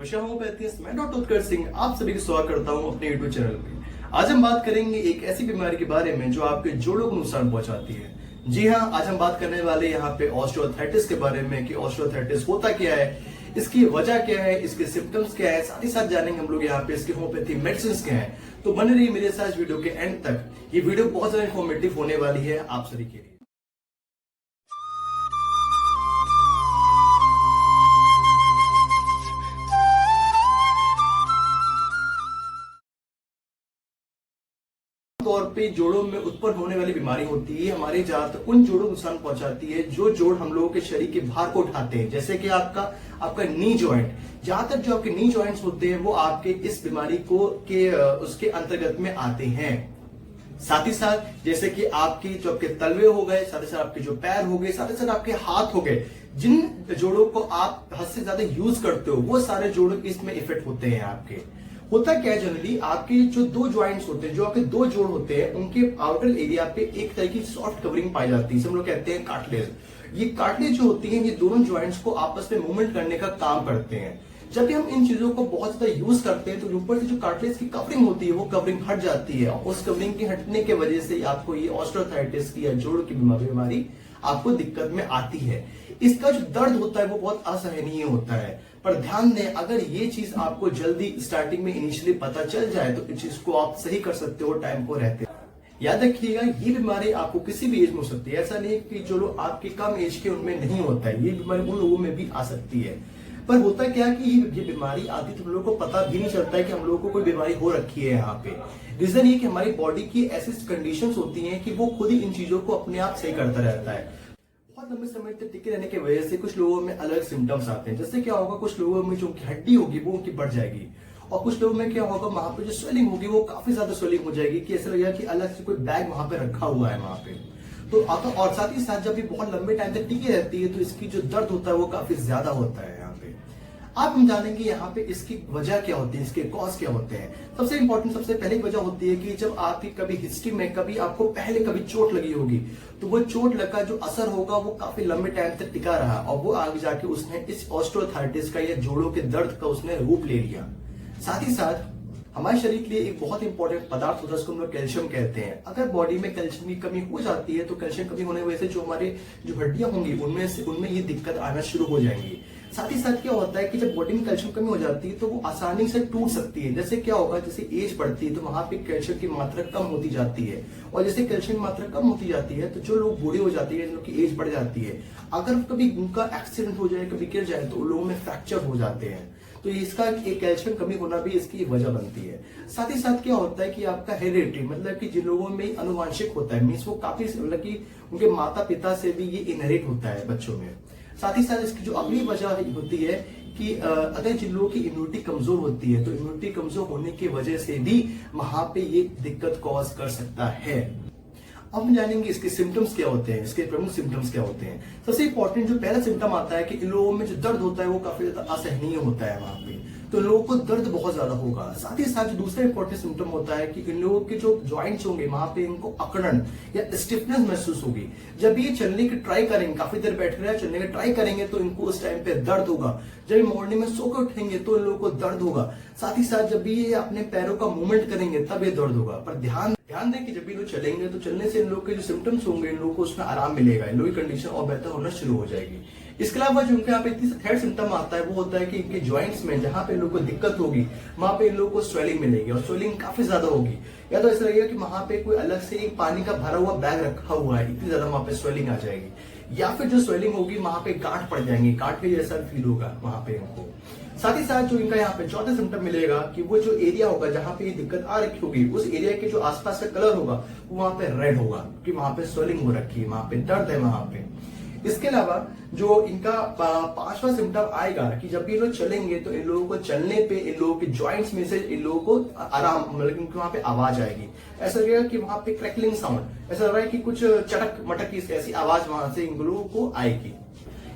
मैं डॉक्टर उत्कर्ष सिंह आप सभी का स्वागत करता हूं अपने यूट्यूब चैनल पे। आज हम बात करेंगे एक ऐसी बीमारी के बारे में जो आपके जोड़ों को नुकसान पहुंचाती है। जी हाँ, आज हम बात करने वाले यहाँ पे ऑस्टियोआर्थराइटिस के बारे में कि ऑस्टियोआर्थराइटिस होता क्या है, इसकी वजह क्या है, इसके सिम्टम्स क्या है, साथ ही साथ जानेंगे हम लोग यहाँ पे इसके होम्योपैथी मेडिसिन क्या है। तो बने रहिए मेरे साथ वीडियो के एंड तक। ये वीडियो बहुत ज्यादा इन्फॉर्मेटिव होने वाली है आप सभी के लिए। तौर पे जोड़ों में उत्पन्न होने वाली बीमारी होती है हमारे ज्यादातर उन जोड़ों को नुकसान पहुंचाती है जो जोड़ हम लोगों के शरीर के भार को उठाते हैं, जैसे कि आपका नी जॉइंट। ज्यादातर जो आपके नी जॉइंट्स होते हैं वो आपके इस बीमारी को उसके अंतर्गत में आते हैं। साथ ही साथ जैसे कि आपकी जो आपके तलवे हो गए, साथ ही साथ आपके जो पैर हो गए, साथ ही साथ आपके हाथ हो गए, जिन जोड़ों को आप हद से ज्यादा यूज करते हो वो सारे जोड़ इसमें इफेक्ट होते हैं आपके। होता क्या है, जनरली आपके जो दो ज्वाइंट्स होते हैं, जो आपके दो जोड़ होते हैं, उनके आउटर एरिया पे एक तरह की सॉफ्ट कवरिंग पाई जाती है, हम लोग कहते हैं कार्टिलेज। ये कार्टिलेज जो होती है ये दोनों ज्वाइंट्स को आपस में मूवमेंट करने का काम करते हैं। जब भी हम इन चीजों को बहुत ज्यादा यूज करते हैं तो ऊपर से जो कार्टिलेज की कवरिंग होती है वो कवरिंग हट जाती है, और उस कवरिंग के हटने की वजह से आपको ये ऑस्टियोआर्थराइटिस की या जोड़ की बीमारी आपको दिक्कत में आती है। इसका जो दर्द होता है वो बहुत असहनीय होता है, पर ध्यान दें अगर ये चीज आपको जल्दी स्टार्टिंग में इनिशियली पता चल जाए तो इस चीज को आप सही कर सकते हो टाइम को रहते। याद रखिएगा ये बीमारी आपको किसी भी एज में हो सकती है, ऐसा नहीं कि जो लोग आपके कम एज के उनमें नहीं होता है, ये बीमारी उन लोगों में भी आ सकती है। पर होता क्या कि ये बीमारी आती तो हम लोगों को पता भी नहीं चलता है कि हम लोगों को कोई बीमारी हो रखी है यहाँ पे। रीजन ये कि हमारी बॉडी की ऐसी कंडीशंस होती हैं कि वो खुद ही इन चीजों को अपने आप सही करता रहता है। बहुत लंबे समय तक टिके रहने की वजह से कुछ लोगों में अलग सिम्टम्स आते हैं। जैसे क्या होगा, कुछ लोगों में जो उनकी हड्डी होगी वो उनकी बढ़ जाएगी, और कुछ लोगों में क्या होगा, वहां पे जो स्वेलिंग होगी वो काफी ज्यादा स्वेलिंग हो जाएगी कि ऐसा लगेगा कि अलग से कोई बैग वहां पे रखा हुआ है वहां पे। तो और साथ ही साथ जब ये बहुत लंबे टाइम तक टिकी रहती है तो इसकी जो दर्द होता है वो काफी ज्यादा होता है। यहाँ पे आप हम जानेंगे यहाँ पे इसकी वजह क्या होती है, इसके कॉज क्या होते हैं। सबसे इंपॉर्टेंट सबसे पहली वजह होती है कि जब आपकी कभी हिस्ट्री में कभी आपको पहले कभी चोट लगी होगी तो वो चोट लगा जो असर होगा वो काफी लंबे टाइम तक टिका रहा, और वो आगे जाके उसने इस ऑस्टियोआर्थराइटिस का या जोड़ों के दर्द का उसने रूप ले लिया। साथ ही साथ हमारे शरीर के लिए एक बहुत इंपॉर्टेंट पदार्थ होता है जिसको हम लोग कैल्शियम कहते हैं। अगर बॉडी में कैल्शियम की कमी हो जाती है तो कैल्शियम कमी होने की वजह से जो हमारे जो हड्डियां होंगी उनमें ये दिक्कत आना शुरू हो जाएंगी। साथ ही साथ क्या होता है कि जब बॉडी में कैल्शियम कमी हो जाती है तो वो आसानी से टूट सकती है। जैसे क्या होगा, जैसे एज बढ़ती है तो वहां पे कैल्शियम की मात्रा कम होती जाती है, और जैसे कैल्शियम की मात्रा कम होती जाती है तो जो लोग बूढ़े हो जाते हैं, जिन लोग की एज बढ़ जाती है, अगर कभी उनका एक्सीडेंट हो जाए, कभी गिर जाए तो उन लोगों में फ्रैक्चर हो जाते हैं। तो इसका एक कैल्शियम कमी होना भी इसकी वजह बनती है। साथ ही साथ क्या होता है कि आपका हेरिडिटी, मतलब कि जिन लोगों में अनुवांशिक होता है, मीन्स वो काफी मतलब कि उनके माता पिता से भी ये इनहेरिट होता है बच्चों में। साथ ही साथ इसकी जो अगली वजह होती है कि अगर जिन लोगों की इम्यूनिटी कमजोर होती है तो इम्यूनिटी कमजोर होने की वजह से भी वहां पे ये दिक्कत कॉज कर सकता है। अब हम जानेंगे इसके सिम्टम्स क्या होते हैं, इसके प्रमुख सिम्टम्स क्या होते हैं। सबसे इंपॉर्टेंट जो पहला सिम्टम आता है कि इन लोगों में जो दर्द होता है वो काफी ज्यादा असहनीय होता है वहां पे, तो इन लोगों को दर्द बहुत ज्यादा होगा। साथ ही साथ जो दूसरा इंपॉर्टेंट सिम्टम होता है कि इन लोगों के जो ज्वाइंट्स होंगे वहां पे इनको अकड़न या स्टिफनेस महसूस होगी। जब ये चलने की ट्राई करेंगे, काफी देर बैठ रहे हैं, चलने की ट्राई करेंगे तो इनको उस टाइम पे दर्द होगा। जब ये मॉर्निंग में सोकर उठेंगे तो इन लोगों को दर्द होगा। साथ ही साथ जब ये अपने पैरों का मूवमेंट करेंगे तब ये दर्द होगा। पर ध्यान दें कि जब भी लोग चलेंगे तो चलने से इन लोगों के जो सिम्टम्स होंगे इन लोगों को उसमें आराम मिलेगा, इन लोगों की कंडीशन और बेहतर होना शुरू हो जाएगी। इसके अलावा जो उनके यहाँ पे थर्ड सिम्टम आता है वो होता है कि इनके ज्वाइंट्स में जहां पे इन लोगों को दिक्कत होगी वहां पे इन लोगों को स्वेलिंग मिलेगी, और स्वेलिंग काफी ज्यादा होगी। या तो ऐसा लगेगा कि वहां पे कोई अलग से एक पानी का भरा हुआ बैग रखा हुआ है, इतनी ज्यादा वहां पे स्वेलिंग आ जाएगी। या फिर जो स्वेलिंग होगी वहां पे गांठ पड़ जाएंगी, गांठ के जैसा फील होगा वहां पे इनको। साथ ही साथ जो इनका यहाँ पे चौथा सिम्टम मिलेगा कि वो जो एरिया होगा जहां पे ये दिक्कत आ रखी होगी उस एरिया के जो आसपास का कलर होगा वो वहां पे रेड होगा, क्योंकि वहां पे स्वेलिंग हो रखी है, वहां पे दर्द है वहां पे। इसके अलावा जो इनका पांचवा सिम्टम आएगा कि जब भी लोग चलेंगे तो इन लोगों को चलने पे इन लोगों के ज्वाइंट्स में से इन लोगों को आराम, मतलब वहां पे आवाज आएगी। ऐसा लगेगा कि वहां पे क्रैकलिंग साउंड, ऐसा लग रहा है कि कुछ चटक मटक की ऐसी आवाज वहां से इन लोगों को आएगी।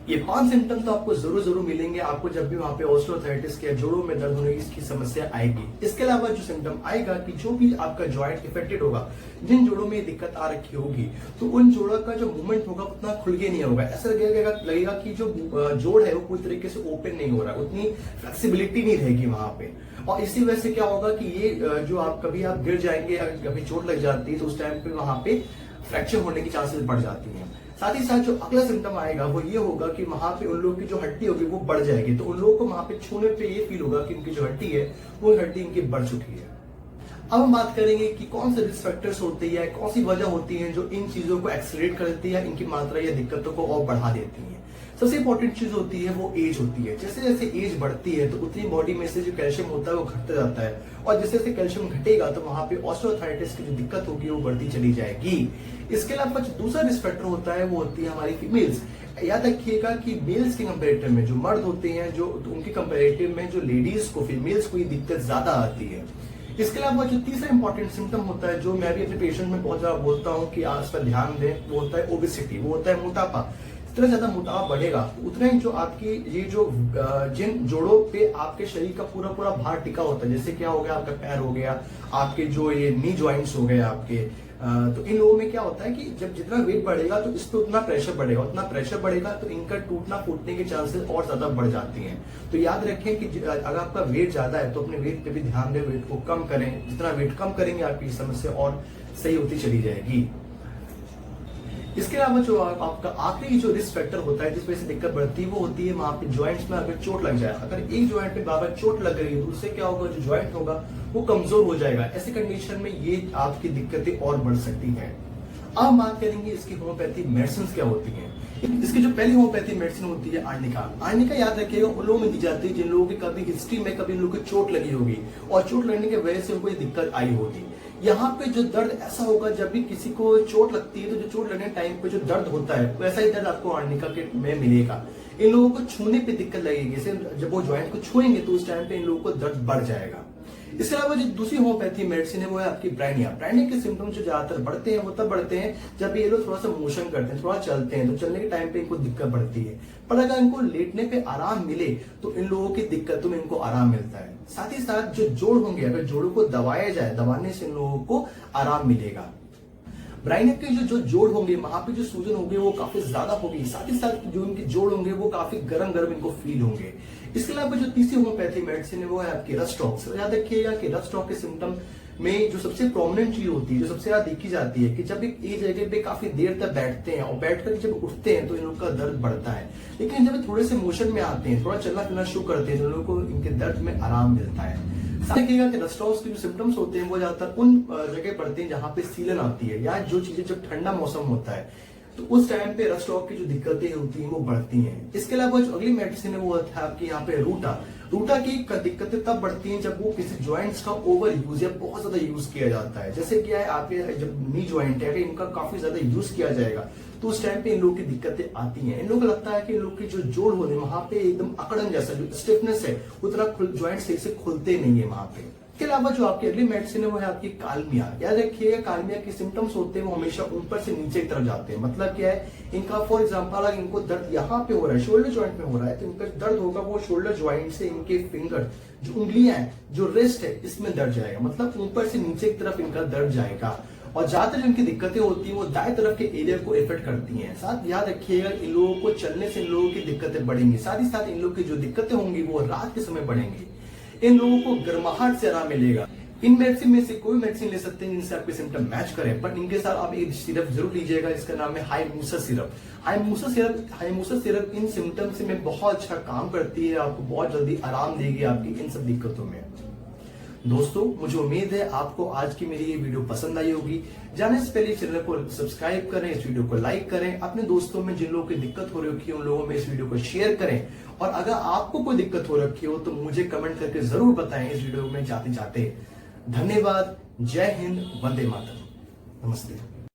ये 5 सिम्टम तो आपको जरूर मिलेंगे आपको जब भी वहां पे ऑस्टियोआर्थराइटिस के जोड़ों में दर्द होने की समस्या आएगी। इसके अलावा जो सिम्टम आएगा कि जो भी आपका जॉइंट इफेक्टेड होगा, जिन जोड़ों में दिक्कत आ रखी होगी, तो उन जोड़ों का जो मूवमेंट होगा उतना खुल के नहीं होगा। ऐसा लगेगा कि जो जोड़ है वो पूरी तरीके से ओपन नहीं हो रहा है, उतनी फ्लेक्सिबिलिटी नहीं रहेगी वहां पे। और इसी वजह से क्या होगा कि ये जो आप गिर जाएंगे, कभी चोट लग जाती है तो उस टाइम पे वहां पे फ्रैक्चर होने की चांसेस बढ़ जाती हैं। साथ ही साथ जो अगला सिम्टम आएगा वो ये होगा कि वहां पे उन लोगों की जो हड्डी होगी वो बढ़ जाएगी, तो उन लोगों को वहां पे छूने पे ये फील होगा कि उनकी जो हड्डी है वो हड्डी इनकी बढ़ चुकी है। अब हम बात करेंगे कि कौन से रिस्क फैक्टर्स होते हैं, कौन सी वजह होती है जो इन चीजों को एक्सेलरेट कर देती है, इनकी मात्रा या दिक्कतों को और बढ़ा देती है। सबसे इंपॉर्टेंट चीज होती है वो एज होती है। जैसे जैसे एज बढ़ती है तो उतनी बॉडी में से जो कैल्शियम होता है वो घटता जाता है, और जैसे जैसे कैल्शियम घटेगा तो वहां पे ऑस्टियोआर्थराइटिस की जो दिक्कत होगी वो बढ़ती चली जाएगी। इसके अलावा जो दूसरा रिस्क फैक्टर होता है वो होती है हमारी फीमेल्स। याद रखिएगा कि मेल्स के कंपेरेटिव में जो मर्द होते हैं, जो उनके कंपेरेटिव में जो लेडीज को, फीमेल्स को ये दिक्कत ज्यादा आती है। इसके अलावा जो तीसरा इंपॉर्टेंट सिम्टम होता है, जो मैं भी अपने पेशेंट में बहुत ज्यादा बोलता हूँ कि आज पर ध्यान दें, वो होता है ओबेसिटी, वो होता है मोटापा। जितना ज्यादा मोटापा बढ़ेगा उतना ही जो आपकी ये जो जिन जोड़ों पे आपके शरीर का पूरा भार टिका होता है, जैसे क्या हो गया, आपका पैर हो गया, आपके जो ये नी जॉइंट्स हो गए आपके, तो इन लोगों में क्या होता है कि जब जितना वेट बढ़ेगा तो इस पे उतना प्रेशर बढ़ेगा, उतना प्रेशर बढ़ेगा तो इनका टूटना फूटने के चांसेस और ज्यादा बढ़ जाती हैं। तो याद रखें कि अगर आपका वेट ज्यादा है तो अपने वेट पे भी ध्यान दें, वेट को कम करें। जितना वेट कम करेंगे आपकी समस्या और सही होती चली जाएगी। इसके अलावा जो आपका आखिरी जो रिस्क फैक्टर होता है जिस वजह से दिक्कत बढ़ती है वो होती है वहां पे जॉइंट्स में अगर चोट लग जाए। अगर एक जॉइंट पे बार चोट लग गई तो उससे क्या होगा, जो जॉइंट होगा वो कमजोर हो जाएगा। ऐसी कंडीशन में ये आपकी दिक्कतें और बढ़ सकती हैं। अब हम बात करेंगे इसकी होम्योपैथी मेडिसिन क्या होती हैं। इसकी जो पहली होम्योपैथी मेडिसिन होती है आर्निका। आर्निका याद रखिएगा उन लोगों में दी जाती है जिन लोगों की कभी हिस्ट्री में कभी उन लोगों को चोट लगी होगी और चोट लगने की वजह से उनको ये दिक्कत आई होगी। यहाँ पे जो दर्द ऐसा होगा, जब भी किसी को चोट लगती है तो जो चोट लगने टाइम पे जो दर्द होता है वैसा ही दर्द आपको आर्निका के में मिलेगा। इन लोगों को छूने पे दिक्कत लगेगी, जब वो ज्वाइंट को छुएंगे तो उस टाइम पे इन लोगों को दर्द बढ़ जाएगा। इसके अलावा जो दूसरी होम्योपैथी मेडिसिन है वो है आपकी ब्राइनिया। ब्राइनिया के सिम्टम्स जो ज्यादातर बढ़ते हैं वो तब बढ़ते हैं जब ये लोग थोड़ा सा मोशन करते हैं, थोड़ा चलते हैं, तो चलने के टाइम पे इनको दिक्कत बढ़ती है। पर अगर इनको लेटने पे आराम मिले तो इन लोगों की दिक्कतों में इनको आराम मिलता है। साथ ही साथ जो जोड़ होंगे, अगर जोड़ों को दबाया जाए, दबाने से इन लोगों को आराम मिलेगा। ब्राइनिया के जो जोड़ होंगे वहां पे जो सूजन होगी वो काफी ज्यादा होगी। साथ ही साथ जो इनके जोड़ होंगे वो काफी गर्म गर्म इनको फील होंगे। इसके अलावा जो तीसरी होम्योपैथी मेडिसिन है वो है आपकी रस्टॉक्स। याद रखिएगा कि रस्टॉक के सिम्टम में जो सबसे प्रोमिनेंट चीज होती है, जो सबसे ज्यादा देखी जाती है कि जब एक जगह पे काफी देर तक बैठते हैं और बैठकर जब उठते हैं तो इन लोगों का दर्द बढ़ता है। लेकिन जब थोड़े से मोशन में आते हैं, थोड़ा चलना फिरना शुरू करते हैं तो इन लोगों को इनके दर्द में आराम मिलता है। देखिएगा कि रस्टॉक्स के जो सिम्टम्स होते हैं वो ज्यादातर उन जगह पड़ते हैं जहां पे सीलन आती है, या जो चीजें जब ठंडा मौसम होता है तो उस टाइम पे रस्टॉक की जो दिक्कतें होती हैं वो बढ़ती हैं। इसके अलावा जो अगली मेडिसिन है वो है आपकी यहाँ पे रूटा। रूटा की दिक्कतें तब बढ़ती हैं जब वो किसी ज्वाइंट्स का ओवर यूज या बहुत ज्यादा यूज किया जाता है। जैसे क्या है, आपके जब नी ज्वाइंट है इनका काफी ज्यादा यूज किया जाएगा तो उस टाइम पे इन लोगों की दिक्कतें आती हैं। इन लोगों को लगता है कि इन लोगों की जो जोड़ होने वहां पे एकदम अकड़न जैसा जो स्टिफनेस है उतना ज्वाइंट सही से खुलते नहीं है वहां पे। इसके अलावा जो आपकी अगली मेडिसिन है वो है आपकी कालमिया। याद रखिएगा कालमिया के सिम्टम्स होते हैं वो हमेशा ऊपर से नीचे की तरफ जाते हैं। मतलब क्या है, इनका फॉर एग्जांपल अगर इनको दर्द यहाँ पे हो रहा है, शोल्डर ज्वाइंट में हो रहा है, तो इनका दर्द होगा वो शोल्डर ज्वाइंट से इनके फिंगर, जो उंगलियां हैं, जो रिस्ट है, इसमें दर्द जाएगा। मतलब ऊपर से नीचे की तरफ इनका दर्द जाएगा। और ज्यादातर जो इनकी दिक्कतें होती हैं वो दाएं तरफ के एरिया को इफेक्ट करती हैं। साथ याद रखिएगा इन लोगों को चलने से इन लोगों की दिक्कतें बढ़ेंगी। साथ ही साथ इन लोगों की जो दिक्कतें होंगी वो रात के समय बढ़ेंगी। इन लोगों को गर्माहट से आराम मिलेगा। इन मेडिसिन में से कोई मेडिसिन ले सकते हैं जिनसे आपके सिम्टम मैच करें, पर इनके साथ आप एक सिरप जरूर लीजिएगा, इसका नाम है हाइमूसा सिरप। हाइमूसा सिरप इन सिम्टम्स में बहुत अच्छा काम करती है, आपको बहुत जल्दी आराम देगी आपकी इन सब दिक्कतों में। दोस्तों, मुझे उम्मीद है आपको आज की मेरी ये वीडियो पसंद आई होगी। जाने से पहले चैनल को सब्सक्राइब करें, इस वीडियो को लाइक करें, अपने दोस्तों में जिन लोगों की दिक्कत हो रही है उन लोगों में इस वीडियो को शेयर करें। और अगर आपको कोई दिक्कत हो रखी हो तो मुझे कमेंट करके जरूर बताएं इस वीडियो में जाते जाते। धन्यवाद। जय हिंद। वंदे मातरम। नमस्ते।